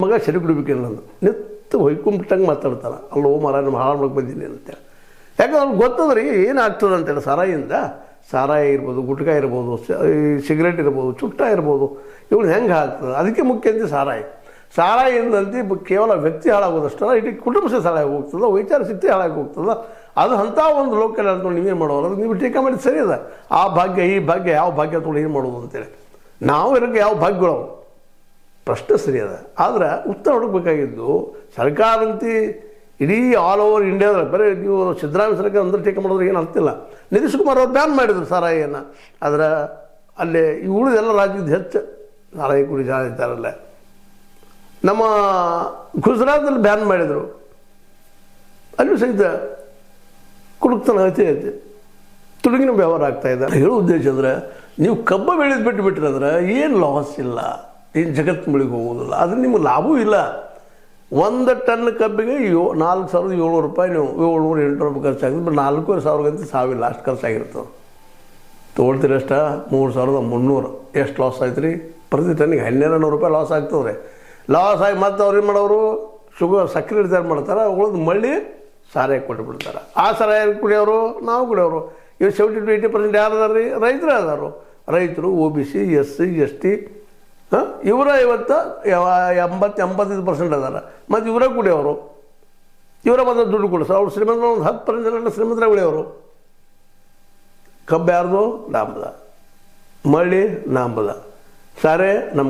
ಮಗ ಸರಿ ಕುಡಿಬೇಕಿಲ್ಲ ನಂದು ನಿತ್ತು ಹೊಯ್ಕೊಂಬಿಟ್ಟಂಗೆ ಮಾತಾಡ್ತಾನೆ ಅಲ್ಲೋ ಮರ ನಮ್ಮ ಹಾಳು ಮಾಡಕ್ಕೆ ಬಂದೀನಿ ಅಂತೇಳಿ. ಯಾಕಂದ್ರೆ ಅವ್ರಿಗೆ ಗೊತ್ತದ್ರಿ ಏನಾಗ್ತದೆ ಅಂತೇಳಿ. ಸಾರಾಯಿಯಿಂದ ಸಾರಾಯಿ ಇರ್ಬೋದು, ಗುಟ್ಕ ಇರ್ಬೋದು, ಸಿಗರೇಟ್ ಇರ್ಬೋದು, ಚುಟ್ಟ ಇರ್ಬೋದು, ಇವ್ರು ಹೆಂಗೆ ಆಗ್ತದೆ. ಅದಕ್ಕೆ ಮುಖ್ಯ ಅಂತ ಸಾರಾಯಿಯಿಂದಂತೆ ಕೇವಲ ವ್ಯಕ್ತಿ ಹಾಳಾಗೋದಷ್ಟಲ್ಲ, ಇಡೀ ಕುಟುಂಬ ಹಾಳಾಗಿ ಹೋಗ್ತದೆ, ವೈಚಾರ ಸ್ಥಿತಿ ಹಾಳಾಗಿ ಹೋಗ್ತದೆ. ಅದು ಅಂಥ ಒಂದು ಲೋಕಲ್ ಹೇಳ್ಕೊಂಡು ನೀವೇನು ಮಾಡೋರು, ಅದು ನೀವು ಟೀಕಾ ಮಾಡಿದ್ದು ಸರಿ ಅದ. ಆ ಭಾಗ್ಯ ಈ ಭಾಗ್ಯ ಯಾವ ಭಾಗ್ಯ ತೊಗೊಂಡು ಏನು ಮಾಡೋದು ಅಂತೇಳಿ ನಾವು ಇರೋಕ್ಕೆ ಯಾವ ಭಾಗ್ಯಗಳು ಪ್ರಶ್ನೆ ಸರಿ ಅದ. ಆದ್ರೆ ಉತ್ತರ ಹುಡುಕಬೇಕಾಗಿದ್ದು ಸರ್ಕಾರಂತಿ ಇಡೀ ಆಲ್ ಓವರ್ ಇಂಡಿಯಾದ ಬರೀ ನೀವು ಸಿದ್ದರಾಮಯ್ಯ ಸರ್ಕಾರ ಅಂದ್ರೆ ಟೀಕೆ ಮಾಡಿದ್ರೆ ಏನು ಅರ್ತಿಲ್ಲ. ನಿತೀಶ್ ಕುಮಾರ್ ಅವ್ರು ಬ್ಯಾನ್ ಮಾಡಿದ್ರು ಸಾರಾಯಿಯನ್ನು. ಆದರೆ ಅಲ್ಲಿ ಈ ಉಳಿದೆಲ್ಲ ರಾಜ್ಯದ ಹೆಚ್ಚು ಸಾರಾಯಿ ಕುಡಿ ಜನ ಇದ್ದಾರಲ್ಲ. ನಮ್ಮ ಗುಜರಾತಲ್ಲಿ ಬ್ಯಾನ್ ಮಾಡಿದರು, ಅಲ್ಲೂ ಸಹಿತ ಕುಡುಕ್ತನ ಐತೆ ತುಡುಗಿನ ವ್ಯವಹಾರ ಆಗ್ತಾಯಿದೆ. ಹೇಳೋ ಉದ್ದೇಶ ಅಂದರೆ ನೀವು ಕಬ್ಬ ಬೆಳೆದು ಬಿಟ್ಟರೆ ಏನು ಲಾಸ್ ಇಲ್ಲ, ಏನು ಜಗತ್ತು ಮುಳಿಗೆ ಹೋಗೋದಿಲ್ಲ, ಅದ್ರ ನಿಮ್ಗೆ ಲಾಭವೂ ಇಲ್ಲ. 1 ಟನ್ ಕಬ್ಬಿಗೆ 4,700 ರೂಪಾಯಿ, ನೀವು 700-800 ರೂಪಾಯಿ ಖರ್ಚಾಗಿದ್ದು, ಬಟ್ 4,500 ಸಾವಿರ ಅಷ್ಟು ಖರ್ಚಾಗಿರ್ತದೆ. ತೊಗೊಳ್ತೀರಿ ಅಷ್ಟ 3,300 ಎಷ್ಟು ಲಾಸ್ ಆಯ್ತು ರೀ. ಪ್ರತಿ ಟನ್ನಿಗೆ 1,200 ರೂಪಾಯಿ ಲಾಸ್ ಆಗ್ತದೆ ರೀ. ಲಾಸ್ ಆಗಿ ಮತ್ತು ಅವ್ರು ಏನು ಮಾಡೋರು, ಸಕ್ಕರೆ ತಯಾರು ಮಾಡ್ತಾರೆ, ಅವುಗಳದ್ದು ಮಳ್ಳಿ ಸಾರಾಯಿ ಕೊಟ್ಟು ಬಿಡ್ತಾರೆ. ಆ ಸಾರಾಯಿ ಕುಡಿಯೋರು ನಾವು ಕುಡಿಯೋರು. ಇವು 70-80% ಯಾರು ಅದಾರ ರೀ, ರೈತರೇ ಅದಾರು. ರೈತರು, OBC, SC, ST ಇವರ ಇವತ್ತು 80-85% ಅದಾರ. ಮತ್ತು ಇವರೇ ಕುಡಿಯೋರು, ಇವರ ಮತ್ತು ದುಡ್ಡು ಕೊಡಿಸ್ತಾರೆ. ಅವ್ರು ಶ್ರೀಮಂತ ಒಂದು 10% ಶ್ರೀಮಂತರ ಉಳಿಯೋರು. ಕಬ್ಬು ಯಾರ್ದು? ನಾಂಬದ. ಮಳ್ಳಿ ನಾಂಬದ. ಸಾರೇ ನಮ್ಮ